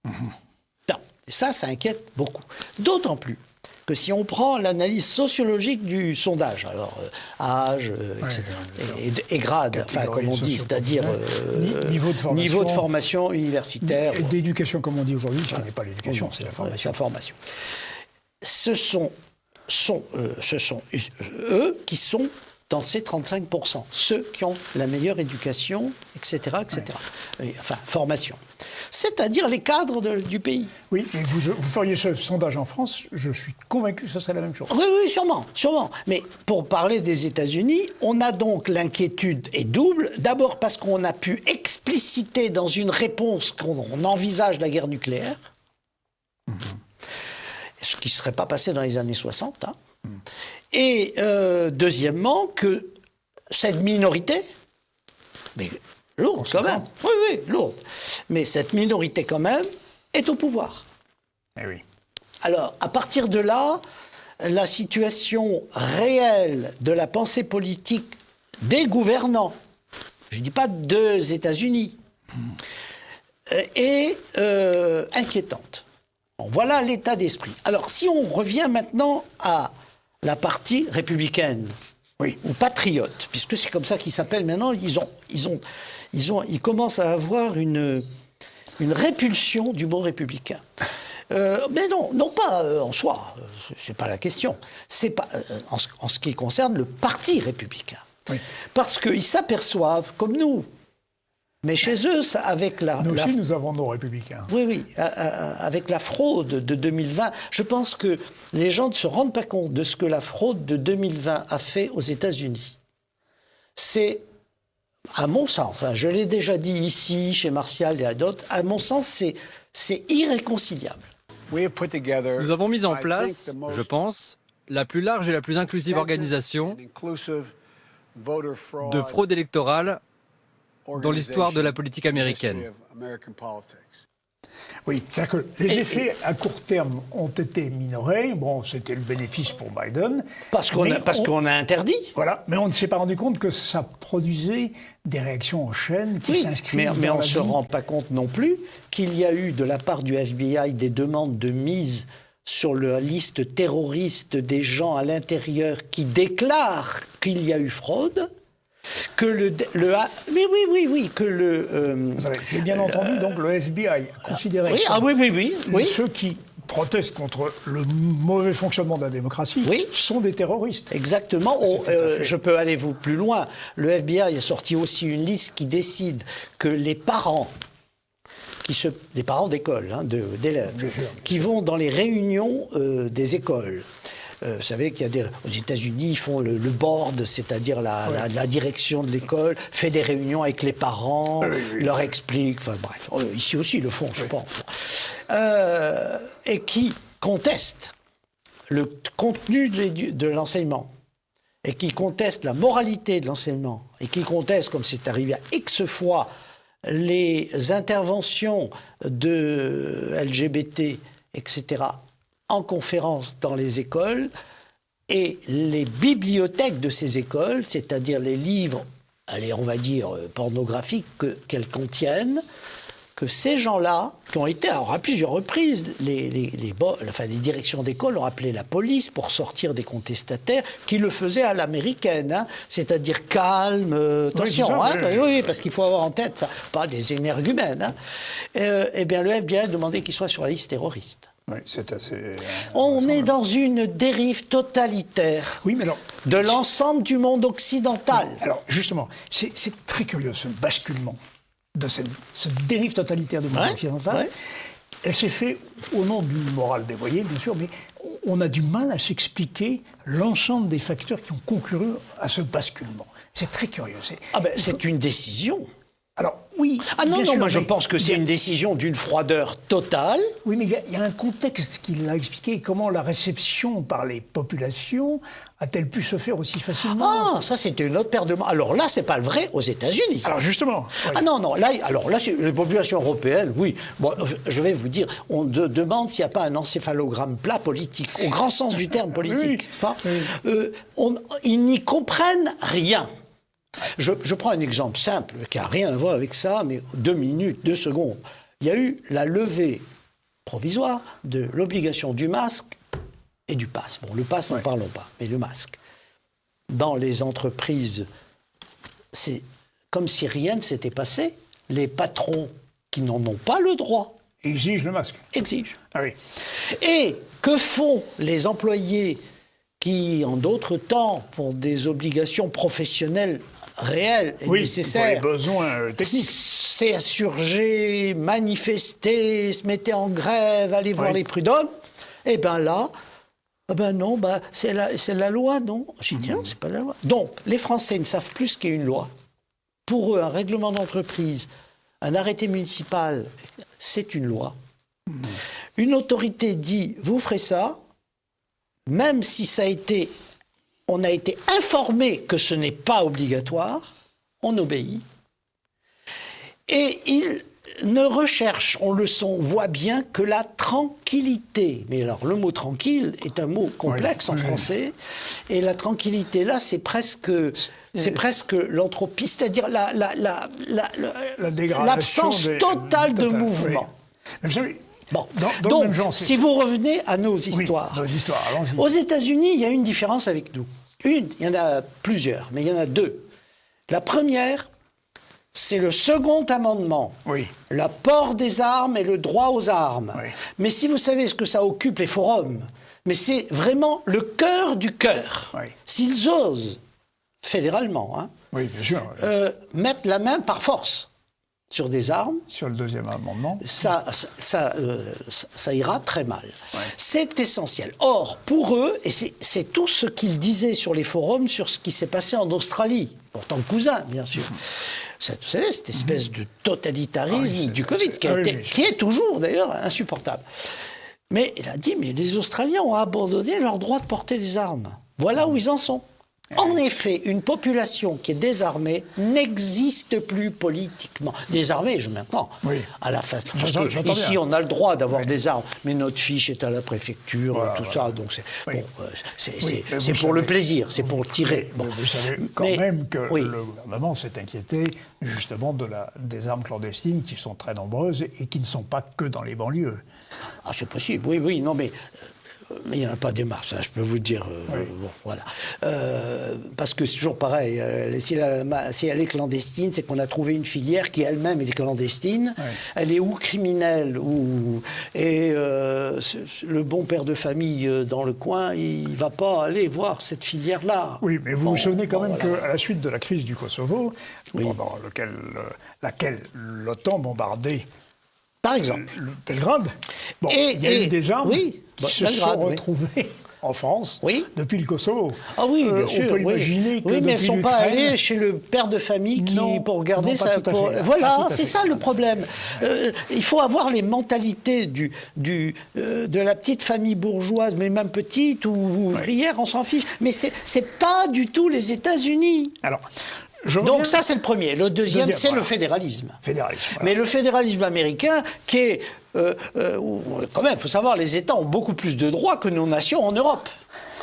Non. Et ça inquiète beaucoup. D'autant plus que si on prend l'analyse sociologique du sondage, alors âge, etc., et grade, enfin comme on dit, c'est-à-dire niveau de formation universitaire. Et d'éducation, comme on dit aujourd'hui, je ne connais pas l'éducation, c'est la formation. La formation. Ce sont eux qui sont dans ces 35%, ceux qui ont la meilleure éducation, etc., etc. Ouais. Enfin, formation. C'est-à-dire les cadres du pays. Oui, mais vous feriez ce sondage en France, je suis convaincu que ce serait la même chose. Oui, sûrement. Mais pour parler des États-Unis, on a donc l'inquiétude est double. D'abord parce qu'on a pu expliciter dans une réponse qu'on envisage la guerre nucléaire, ce qui ne serait pas passé dans les années 60. Hein. Et deuxièmement, que cette minorité, mais lourde quand même, oui, lourde, mais cette minorité quand même est au pouvoir. Eh oui. Alors, à partir de là, la situation réelle de la pensée politique des gouvernants, je ne dis pas des États-Unis, est inquiétante. Bon, voilà l'état d'esprit. Alors, si on revient maintenant à la partie républicaine, ou patriote, puisque c'est comme ça qu'ils s'appellent maintenant, ils commencent à avoir une répulsion du mot républicain. Mais non pas en soi, c'est pas la question. C'est pas en ce qui concerne le parti républicain, parce qu'ils s'aperçoivent, comme nous. Mais chez eux, ça, avec la... Nous aussi, nous avons nos républicains. Oui, avec la fraude de 2020, je pense que les gens ne se rendent pas compte de ce que la fraude de 2020 a fait aux États-Unis. C'est, à mon sens, enfin, je l'ai déjà dit ici, chez Martial et à d'autres, à mon sens, c'est irréconciliable. Nous avons mis en place, je pense, la plus large et la plus inclusive organisation de fraude électorale dans l'histoire de la politique américaine. Oui, c'est-à-dire que les effets à court terme ont été minorés. Bon, c'était le bénéfice pour Biden. Parce qu'on a interdit. Voilà, mais on ne s'est pas rendu compte que ça produisait des réactions en chaîne qui s'inscrivent mais on ne se rend pas compte non plus qu'il y a eu de la part du FBI des demandes de mise sur la liste terroriste des gens à l'intérieur qui déclarent qu'il y a eu fraude. Que j'ai bien entendu, donc le FBI a considéré que ceux qui protestent contre le mauvais fonctionnement de la démocratie sont des terroristes. Exactement. Je peux aller plus loin. Le FBI a sorti aussi une liste qui décide que les parents, des parents d'école, d'élèves, qui vont dans les réunions des écoles. Vous savez qu'il y a aux États-Unis, ils font le board, c'est-à-dire la direction de l'école, fait des réunions avec les parents, leur explique, enfin bref, ici aussi ils le font, je pense. Et qui contestent le contenu de l'enseignement, et qui contestent la moralité de l'enseignement, et qui contestent, comme c'est arrivé à X fois, les interventions de LGBT, etc., en conférence dans les écoles, et les bibliothèques de ces écoles, c'est-à-dire les livres, on va dire pornographiques qu'elles contiennent, que ces gens-là, qui ont été à plusieurs reprises, les directions d'école ont appelé la police pour sortir des contestataires, qui le faisaient à l'américaine, c'est-à-dire calme, attention, oui, parce qu'il faut avoir en tête ça, pas des énergumènes. Eh bien, le FBI a demandé qu'ils soient sur la liste terroriste. Oui, c'est assez... On est dans une dérive totalitaire de l'ensemble du monde occidental. Alors, justement, c'est très curieux, ce basculement de cette dérive totalitaire du monde occidental. Elle s'est faite au nom d'une morale dévoyée, bien sûr, mais on a du mal à s'expliquer l'ensemble des facteurs qui ont concouru à ce basculement. C'est très curieux. C'est une décision. Alors, oui. Moi je pense que c'est une décision d'une froideur totale. Oui, mais il y a un contexte qui l'a expliqué. Comment la réception par les populations a-t-elle pu se faire aussi facilement? Ça c'était une autre paire de mains. Alors là, c'est pas le vrai aux États-Unis. Alors justement. Oui. Là, c'est les populations européennes, oui. Bon, je vais vous dire, on demande s'il n'y a pas un encéphalogramme plat politique, au grand sens du terme politique, n'est-ce pas? Ils n'y comprennent rien. Je prends un exemple simple, qui n'a rien à voir avec ça, mais 2 minutes, 2 secondes. Il y a eu la levée provisoire de l'obligation du masque et du pass. Bon, le pass, n'en parlons pas, mais le masque. Dans les entreprises, c'est comme si rien ne s'était passé. Les patrons qui n'en ont pas le droit exigent le masque. Exigent. Ah oui. Et que font les employés qui, en d'autres temps, pour des obligations professionnelles réelles et nécessaires, pour les besoins techniques, s'insurger, manifester, se mettaient en grève, aller voir les prud'hommes, et bien là, non, c'est la loi, non. J'ai dit non, c'est pas la loi. Donc, les Français ne savent plus ce qu'est une loi. Pour eux, un règlement d'entreprise, un arrêté municipal, c'est une loi. Une autorité dit, vous ferez ça, même si on a été informé que ce n'est pas obligatoire, on obéit. Et ils ne recherchent, on voit bien, que la tranquillité. Mais alors, le mot tranquille est un mot complexe en français. Et la tranquillité, là, c'est presque l'entropie, c'est-à-dire l'absence totale de mouvement. Mais vous savez, bon. Donc, même genre, si vous revenez à nos histoires, allons-y. Aux États-Unis, il y a une différence avec nous. Il y en a plusieurs, mais il y en a 2. La première, c'est le second amendement. Oui. Le port des armes et le droit aux armes. Oui. Mais si vous savez ce que ça occupe les forums, mais c'est vraiment le cœur du cœur. Oui. S'ils osent, fédéralement, oui, bien sûr, mettre la main par force sur des armes, sur le deuxième amendement, ça ira très mal. Ouais. C'est essentiel. Or, pour eux, et c'est tout ce qu'ils disaient sur les forums sur ce qui s'est passé en Australie, pourtant cousin, bien sûr. Vous savez, cette espèce de totalitarisme du Covid, qui est toujours, d'ailleurs, insupportable. Mais il a dit, mais les Australiens ont abandonné leur droit de porter des armes. Voilà où ils en sont. En effet, une population qui est désarmée n'existe plus politiquement. Désarmée, je m'entends. Oui. À la fin. Parce que ici, on a le droit d'avoir des armes, mais notre fiche est à la préfecture, tout ça. Donc c'est pour le plaisir, c'est pour le tirer. Bon. Vous savez quand même que le gouvernement s'est inquiété justement des armes clandestines qui sont très nombreuses et qui ne sont pas que dans les banlieues. Ah, c'est possible. Oui, non, mais il n'y en a pas des masses, je peux vous le dire. Bon, voilà. Parce que c'est toujours pareil. Si elle est clandestine, c'est qu'on a trouvé une filière qui elle-même est clandestine. Oui. Elle est ou criminelle, et le bon père de famille dans le coin, il ne va pas aller voir cette filière-là. Oui, mais vous vous souvenez quand même qu'à la suite de la crise du Kosovo, pendant laquelle l'OTAN bombardait par exemple le Belgrade, il y a eu des armes qui se sont retrouvées en France depuis le Kosovo. Ah oui, bien sûr. On peut imaginer que mais elles ne sont pas allées chez le père de famille pour garder ça. Voilà, c'est ça le problème. Il faut avoir les mentalités de la petite famille bourgeoise, mais même petite ou ouvrière, on s'en fiche. Mais c'est pas du tout les États-Unis. Alors. Donc ça, c'est le premier. Le deuxième, c'est le fédéralisme. Mais le fédéralisme américain, qui est... quand même, il faut savoir, les États ont beaucoup plus de droits que nos nations en Europe.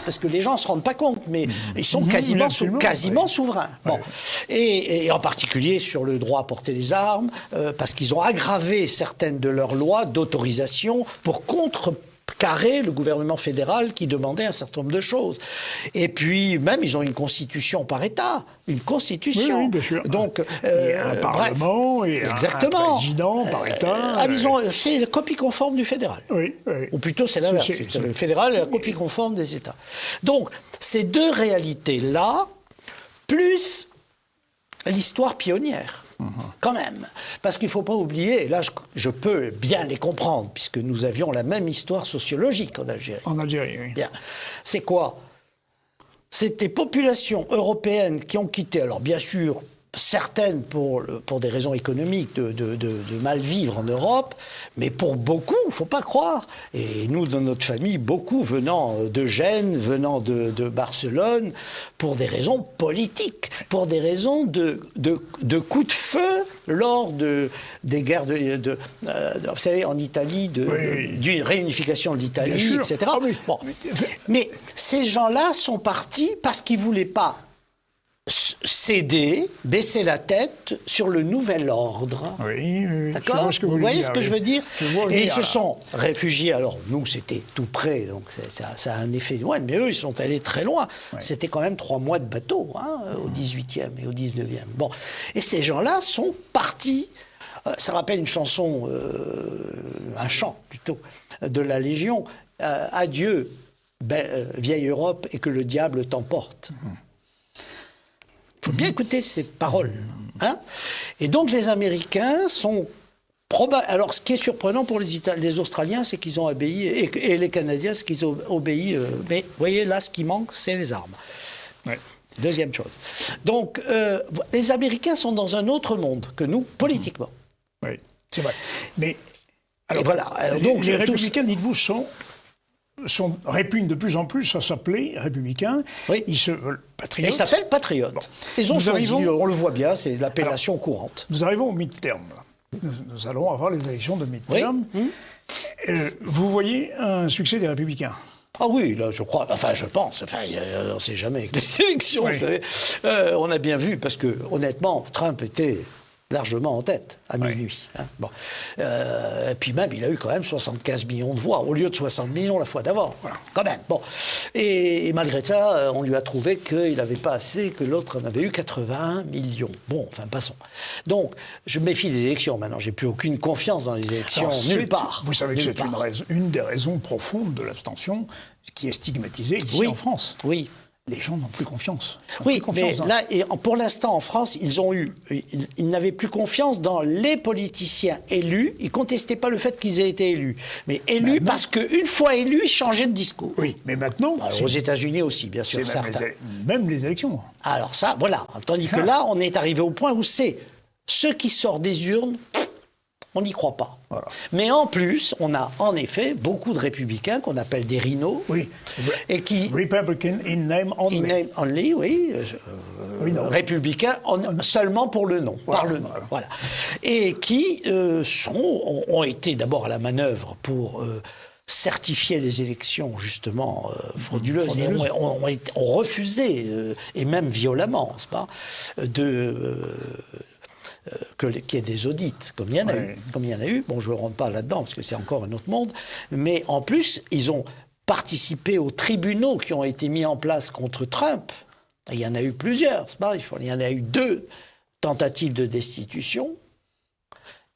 Parce que les gens ne se rendent pas compte, mais ils sont quasiment souverains. Bon. Et en particulier sur le droit à porter les armes, parce qu'ils ont aggravé certaines de leurs lois d'autorisation pour contrecarrer le gouvernement fédéral qui demandait un certain nombre de choses. Et puis, même, ils ont une constitution par État. Une constitution. Oui, bien sûr. Donc, et un parlement et un président par État. C'est la copie conforme du fédéral. Oui. Ou plutôt, c'est l'inverse. Le fédéral est la copie conforme des États. Donc, ces deux réalités-là, plus l'histoire pionnière. Quand même. Parce qu'il ne faut pas oublier, et là je peux bien les comprendre, puisque nous avions la même histoire sociologique en Algérie. En Algérie, oui. Bien. C'est quoi ? C'est des populations européennes qui ont quitté, alors bien sûr, certaines pour des raisons économiques de mal vivre en Europe, mais pour beaucoup, il ne faut pas croire. Et nous, dans notre famille, beaucoup venant de Gênes, venant de Barcelone, pour des raisons politiques, pour des raisons de coups de feu lors des guerres vous savez, en Italie, d'une réunification de l'Italie, etc. Ah oui. Bon. Mais ces gens-là sont partis parce qu'ils ne voulaient pas céder, baisser la tête sur le nouvel ordre. Oui. D'accord. Vous voyez ce que je veux dire? Et ils se là. sont réfugiés. Alors, nous, c'était tout près, donc ça a un effet loin. Mais eux, ils sont allés très loin. Ouais. C'était quand même 3 mois de bateau, au 18e et au 19e. Bon. Et ces gens-là sont partis. Ça rappelle une chanson, un chant plutôt, de la Légion. Adieu, vieille Europe, et que le diable t'emporte. Il faut bien écouter ces paroles. Et donc les Américains sont probablement... Alors ce qui est surprenant pour les Australiens, c'est qu'ils ont obéi, et les Canadiens, c'est qu'ils ont obéi. Mais vous voyez, là, ce qui manque, c'est les armes. Ouais. Deuxième chose. Donc les Américains sont dans un autre monde que nous, politiquement. Oui, c'est vrai. Mais alors, voilà. Donc les républicains, dites-vous, répugnent de plus en plus à s'appeler républicains. Oui. Ils se veulent patriotes. Ils s'appellent patriotes. Bon. Ils ont choisi, on le voit bien, c'est l'appellation courante. Nous arrivons au midterm. Nous allons avoir les élections de midterm. Oui. Vous voyez un succès des républicains? Ah oui, là, je crois, je pense, on ne sait jamais avec les élections, oui. Vous savez. On a bien vu, parce que, honnêtement, Trump était largement en tête, à minuit. Bon. Et puis même, il a eu quand même 75 millions de voix, au lieu de 60 millions la fois d'avant. Voilà. Quand même. Bon. Et malgré ça, on lui a trouvé qu'il n'avait pas assez, que l'autre en avait eu 81 millions. Bon, passons. Donc, je me méfie des élections maintenant. J'ai plus aucune confiance dans les élections, nulle part. Vous savez que c'est une des raisons profondes de l'abstention qui est stigmatisée ici en France. Oui. Les gens n'ont plus confiance. Oui, mais là, pour l'instant, en France, ils n'avaient plus confiance dans les politiciens élus. Ils ne contestaient pas le fait qu'ils aient été élus. Mais élus maintenant, parce qu'une fois élus, ils changeaient de discours. Oui, mais maintenant... Alors, aux États-Unis aussi, bien sûr, certains. Même les élections. Alors ça, voilà. Tandis que là, on est arrivé au point où c'est ceux qui sortent des urnes... On n'y croit pas. Voilà. Mais en plus, on a en effet beaucoup de républicains qu'on appelle des rhinos. Oui. Et qui, Republican in name only. In name only, oui. Républicains seulement pour le nom, par le nom. Voilà. Et qui ont été d'abord à la manœuvre pour certifier les élections justement frauduleuses. Et ont refusé, et même violemment, n'est-ce pas, qu'il y ait des audits, comme il y en a eu. Bon, je ne rentre pas là-dedans, parce que c'est encore un autre monde. Mais en plus, ils ont participé aux tribunaux qui ont été mis en place contre Trump. Il y en a eu plusieurs, c'est pas ? Il y en a eu 2 tentatives de destitution.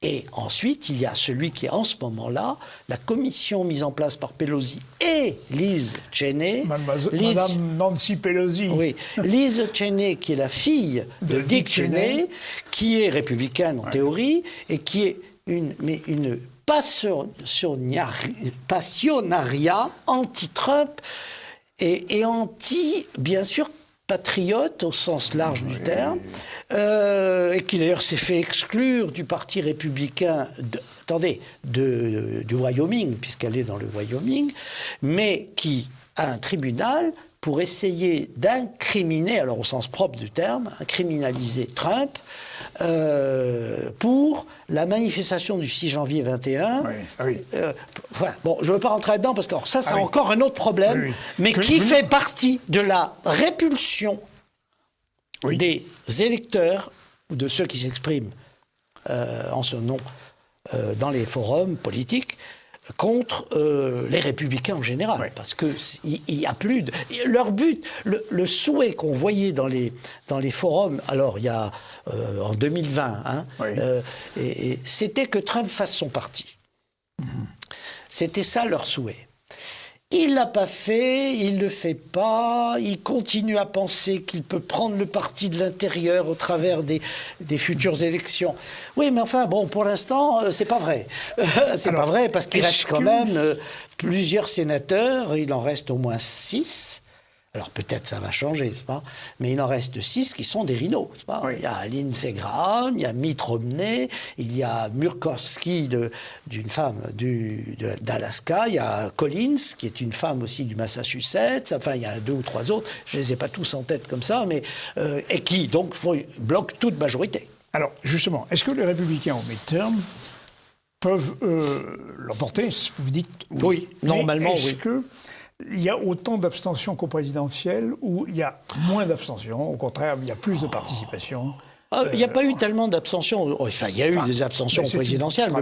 Et ensuite, il y a celui qui est en ce moment-là, la commission mise en place par Pelosi et Liz Cheney. Madame Nancy Pelosi. Oui, Liz Cheney, qui est la fille de Dick Cheney, qui est républicaine en théorie, et qui est une passionnariat anti-Trump et anti, bien sûr, patriote au sens large du terme, et qui d'ailleurs s'est fait exclure du parti républicain du Wyoming, puisqu'elle est dans le Wyoming, mais qui a un tribunal pour essayer d'incriminer, alors au sens propre du terme, criminaliser Trump pour la manifestation du 6 janvier 21. Bon, je ne veux pas rentrer là-dedans parce que ça, c'est encore un autre problème, mais qui fait partie de la répulsion des électeurs ou de ceux qui s'expriment en ce nom dans les forums politiques contre les républicains en général, parce que il y a plus de... Leur but, le souhait qu'on voyait dans les forums, alors il y a en 2020, c'était que Trump fasse son parti. C'était ça leur souhait. Il ne l'a pas fait, il ne le fait pas, il continue à penser qu'il peut prendre le parti de l'intérieur au travers des futures élections. Oui, mais enfin, bon, pour l'instant, c'est pas vrai. C'est pas vrai parce qu'il reste quand même plusieurs sénateurs, il en reste au moins 6. Alors peut-être ça va changer, n'est-ce pas ? Mais il en reste 6 qui sont des rhinos, n'est-ce pas ? Il y a Lindsey Graham, il y a Mitt Romney, il y a Murkowski d'une femme d'Alaska, il y a Collins qui est une femme aussi du Massachusetts, enfin il y en a 2 ou 3 autres, je ne les ai pas tous en tête comme ça, mais et qui donc bloquent toute majorité. Alors justement, est-ce que les républicains au midterm peuvent l'emporter ? Vous dites oui, normalement est-ce que il y a autant d'abstention qu'au présidentiel, ou il y a moins d'abstention, au contraire, il y a plus de participation. Il n'y a pas eu tellement d'abstention. Enfin, il y a eu des abstentions présidentielles, mais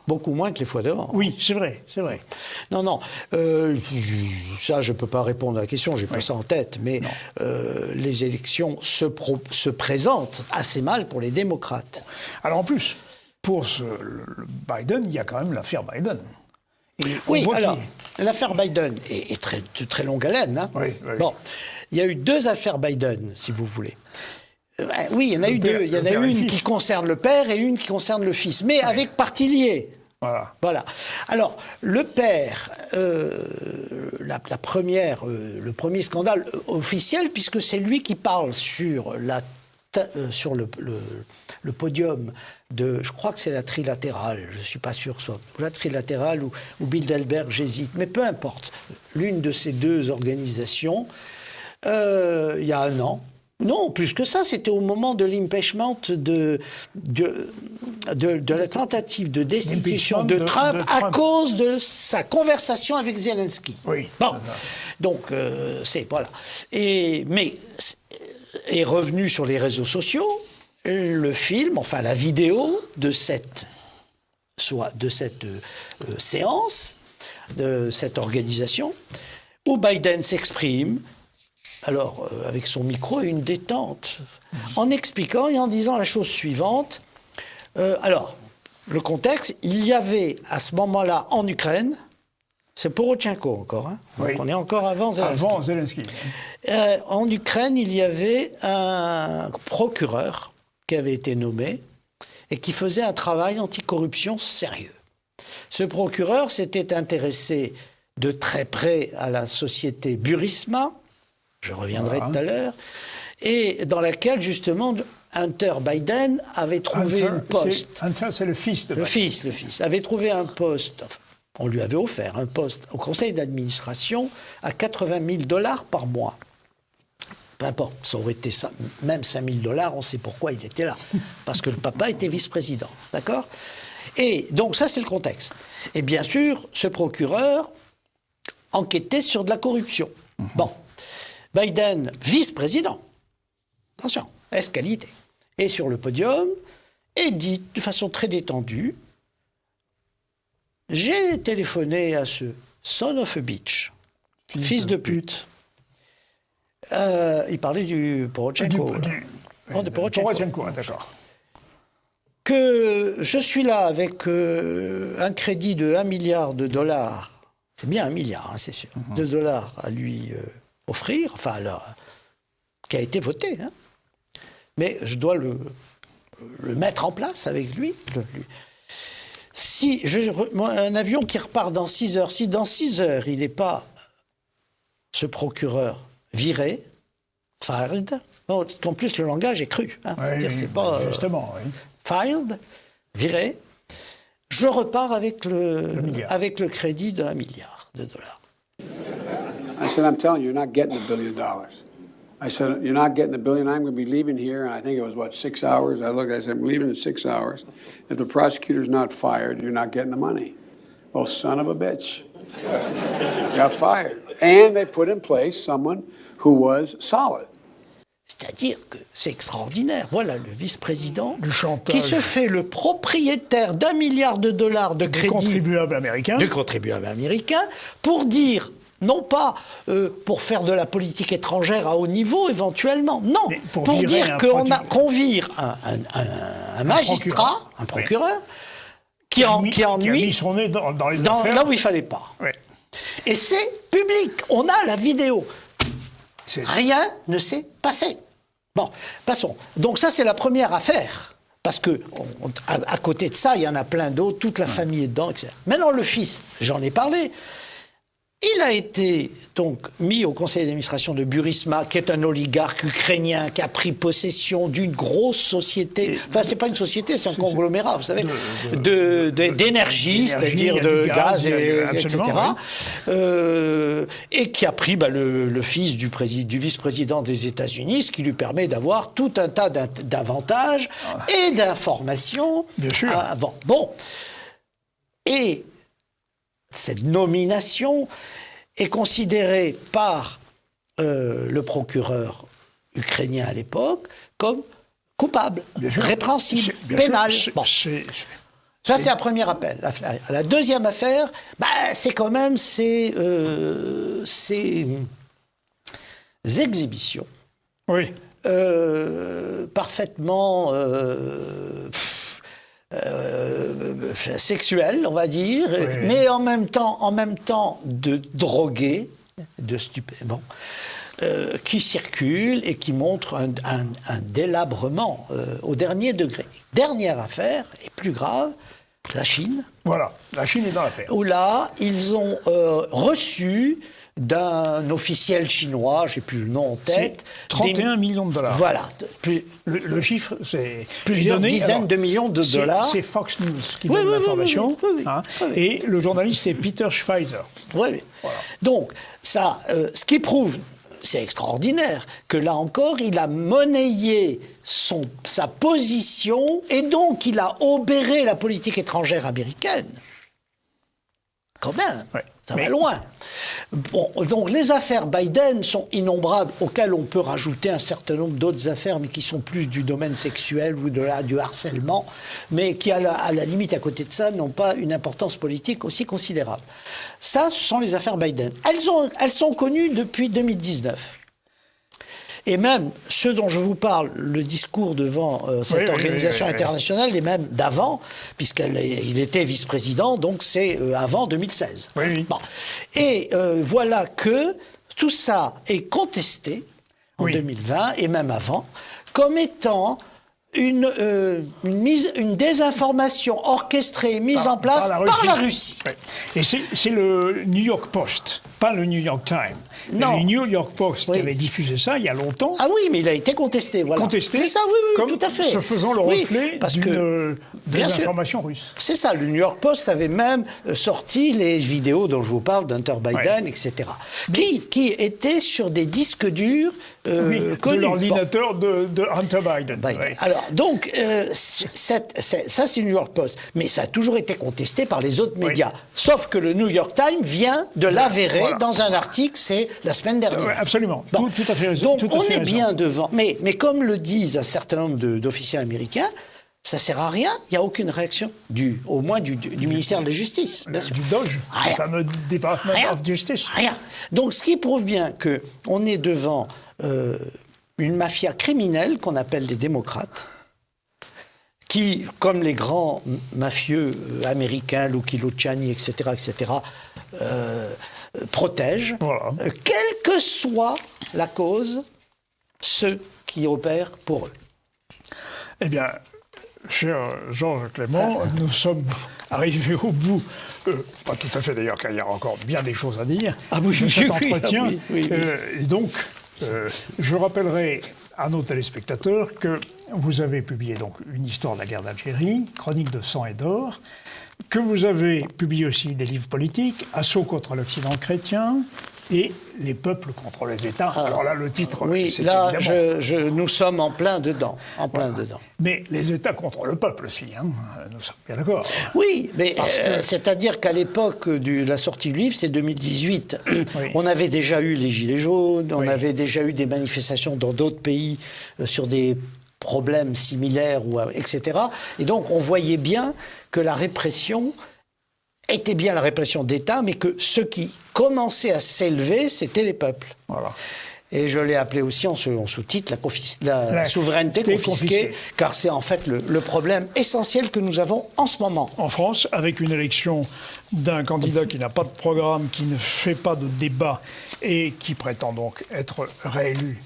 beaucoup moins que les fois d'avant. Oui, c'est vrai. Non. Ça, je ne peux pas répondre à la question, je n'ai pas ça en tête. Mais les élections se présentent assez mal pour les démocrates. Alors en plus, pour le Biden, il y a quand même l'affaire Biden. Oui, alors, l'affaire Biden est de très longue haleine. Hein. Oui. Bon, il y a eu 2 affaires Biden, si vous voulez. Oui, il y en a eu 2. Il y en a une qui concerne le père et une qui concerne le fils, mais avec parti lié. Voilà. Alors, le père, le premier scandale officiel, puisque c'est lui qui parle sur le podium de, je crois que c'est la trilatérale, je ne suis pas sûr, soit la trilatérale ou Bilderberg, j'hésite, mais peu importe. L'une de ces 2 organisations, il y a 1 an. Non, plus que ça, c'était au moment de l'impeachment de la tentative de destitution de Trump à cause de sa conversation avec Zelensky. Oui. Bon, donc voilà. Mais est revenu sur les réseaux sociaux le film, enfin la vidéo de cette séance, de cette organisation, où Biden s'exprime. Alors, avec son micro et une détente, en expliquant et en disant la chose suivante. Alors, le contexte, il y avait à ce moment-là en Ukraine, c'est Poroshenko encore, hein, donc on est encore avant Zelensky. En Ukraine, il y avait un procureur qui avait été nommé et qui faisait un travail anticorruption sérieux. Ce procureur s'était intéressé de très près à la société Burisma, je reviendrai tout à l'heure, et dans laquelle, justement, Hunter Biden avait trouvé un poste. Hunter, c'est le fils de Biden. Le fils, avait trouvé un poste, on lui avait offert un poste au conseil d'administration à $80 000 par mois. Peu importe, ça aurait été ça, même $5 000, on sait pourquoi il était là. Parce que le papa était vice-président, d'accord ? Et donc ça, c'est le contexte. Et bien sûr, ce procureur enquêtait sur de la corruption. Bon. Biden, vice-président, attention, ès-qualité, est sur le podium et dit de façon très détendue « J'ai téléphoné à ce son of a bitch, fils de pute ». Il parlait du Poroshenko. De Poroshenko, d'accord. Que je suis là avec un crédit de $1 milliard, c'est bien $1 milliard, hein, c'est sûr, de dollars à lui offrir, enfin, alors, qui a été voté, hein. Mais je dois le mettre en place avec lui. Si un avion qui repart dans 6 heures, si dans 6 heures, il n'est pas, ce procureur, viré, fired, en plus le langage est cru, hein, c'est pas fired, viré, je repars avec le crédit de $1 milliard. I said, I'm telling you, you're not getting $1 billion. I said, you're not getting $1 billion. I'm going to be leaving here, and I think it was, 6 hours? I said, I'm leaving in 6 hours. If the prosecutor's not fired, you're not getting the money. Well, son of a bitch. Got fired. And they put in place someone who was solid. C'est-à-dire que c'est extraordinaire. Voilà le vice-président qui se fait le propriétaire $1 milliard de crédit de contribuables américains pour dire, non pas pour faire de la politique étrangère à haut niveau éventuellement, non, pour dire qu'on vire un magistrat, un procureur, qui ennuie mis son nez dans les affaires. Là où il ne fallait pas. Ouais. Et c'est public, on a la vidéo. Rien ne s'est passé. Bon, passons. Donc ça, c'est la première affaire. Parce que à côté de ça, il y en a plein d'autres, toute la famille est dedans, etc. Maintenant, le fils, j'en ai parlé. Il a été donc mis au conseil d'administration de Burisma, qui est un oligarque ukrainien qui a pris possession d'une grosse société. Enfin, c'est pas une société, c'est un conglomérat, vous savez, d'énergie, c'est-à-dire de gaz, etc. Oui. Et qui a pris le fils du vice-président des États-Unis, ce qui lui permet d'avoir tout un tas d'avantages et d'informations. Bien sûr. Bon. Et cette nomination est considéré par le procureur ukrainien à l'époque comme coupable, répréhensible, pénal. Ça, c'est la première affaire. La deuxième affaire, c'est quand même ces exhibitions. Oui. Parfaitement sexuelles, on va dire, oui. Mais en même temps de drogués, de stupéfiants, qui circulent et qui montrent un délabrement au dernier degré. Dernière affaire, et plus grave, la Chine. Voilà, la Chine est dans l'affaire. Où là, ils ont reçu d'un officiel chinois, j'ai plus le nom en tête. 31 millions de dollars. Voilà. Le chiffre, c'est... Plusieurs dizaines de millions de dollars. C'est Fox News qui donne l'information. Oui. Et le journaliste est Peter Schweizer. Oui. Voilà. Donc, ça, ce qui prouve, c'est extraordinaire, que là encore, il a monnayé sa position et donc il a obéré la politique étrangère américaine. Quand même, ça va loin. Bon, donc les affaires Biden sont innombrables, auxquelles on peut rajouter un certain nombre d'autres affaires, mais qui sont plus du domaine sexuel ou du harcèlement, mais qui, à la limite, à côté de ça, n'ont pas une importance politique aussi considérable. Ça, ce sont les affaires Biden. Elles sont connues depuis 2019. Et même ceux dont je vous parle, le discours devant cette organisation internationale, et même d'avant, puisqu'il était vice-président, donc c'est avant 2016. Oui. Bon. Et voilà que tout ça est contesté en 2020, et même avant, comme étant une désinformation orchestrée, mise en place par la Russie. Et c'est le New York Post, pas le New York Times. Non. Le New York Post qui avait diffusé ça il y a longtemps. Ah oui, mais il a été contesté, voilà. Contesté, c'est ça, oui, comme tout à fait. Se faisant le reflet d'une désinformation russe. C'est ça, le New York Post avait même sorti les vidéos dont je vous parle d'Hunter Biden, etc. Qui étaient sur des disques durs connus. De l'ordinateur de Hunter Biden. Alors, donc, ça c'est le New York Post, mais ça a toujours été contesté par les autres médias. Sauf que le New York Times vient de l'avérer dans un article, c'est la semaine dernière. Absolument, tout à fait raison. Donc, on est bien devant. Mais comme le disent un certain nombre d'officiels américains, ça ne sert à rien, il n'y a aucune réaction, au moins du ministère de la Justice. Bien sûr. Du DOJ, le fameux Department of Justice. Rien. Donc, ce qui prouve bien qu'on est devant une mafia criminelle qu'on appelle les démocrates, qui, comme les grands mafieux américains, Lucky Luciani, etc., protègent, quelle que soit la cause, ceux qui opèrent pour eux. Eh bien, cher Georges Clément, nous sommes arrivés au bout, pas tout à fait d'ailleurs, car il y a encore bien des choses à dire, de cet entretien. Et donc, je rappellerai à nos téléspectateurs que vous avez publié donc une histoire de la guerre d'Algérie, Chronique de sang et d'or, que vous avez publié aussi des livres politiques, Assaut contre l'Occident chrétien et Les peuples contre les États. Alors là, le titre, c'est là, évidemment... nous sommes en plein dedans. Mais les États contre le peuple aussi, hein, nous sommes bien d'accord. Oui, mais c'est-à-dire qu'à l'époque de la sortie du livre, c'est 2018. On avait déjà eu les Gilets jaunes, on avait déjà eu des manifestations dans d'autres pays sur des problèmes similaires, etc. Et donc, on voyait bien que la répression était bien la répression d'État, mais que ceux qui commençaient à s'élever, c'était les peuples. Voilà. Et je l'ai appelé aussi en sous-titre la souveraineté confisquée, car c'est en fait le problème essentiel que nous avons en ce moment. En France, avec une élection d'un candidat qui n'a pas de programme, qui ne fait pas de débat et qui prétend donc être réélu,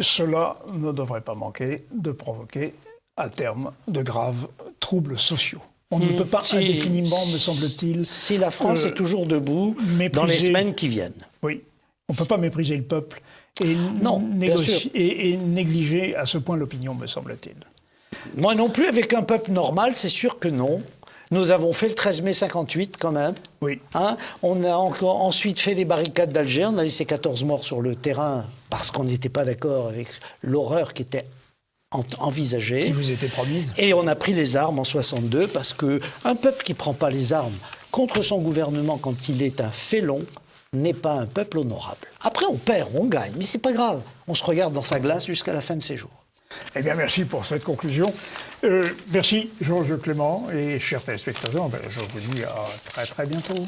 cela ne devrait pas manquer de provoquer à terme de graves troubles sociaux. On ne peut pas indéfiniment, me semble-t-il... Si la France est toujours debout dans les semaines qui viennent. Oui. On ne peut pas mépriser le peuple et négliger à ce point l'opinion, me semble-t-il. Moi non plus, avec un peuple normal, c'est sûr que non. Nous avons fait le 13 mai 58 quand même. Oui. On a ensuite fait les barricades d'Alger. On a laissé 14 morts sur le terrain parce qu'on n'était pas d'accord avec l'horreur qui était envisagée. Qui vous était promise. Et on a pris les armes en 62 parce qu'un peuple qui ne prend pas les armes contre son gouvernement quand il est un félon, n'est pas un peuple honorable. Après, on perd, on gagne, mais c'est pas grave. On se regarde dans sa glace jusqu'à la fin de ses jours. Eh bien, merci pour cette conclusion. Merci, Georges Clément, et chers téléspectateurs, je vous dis à très très bientôt.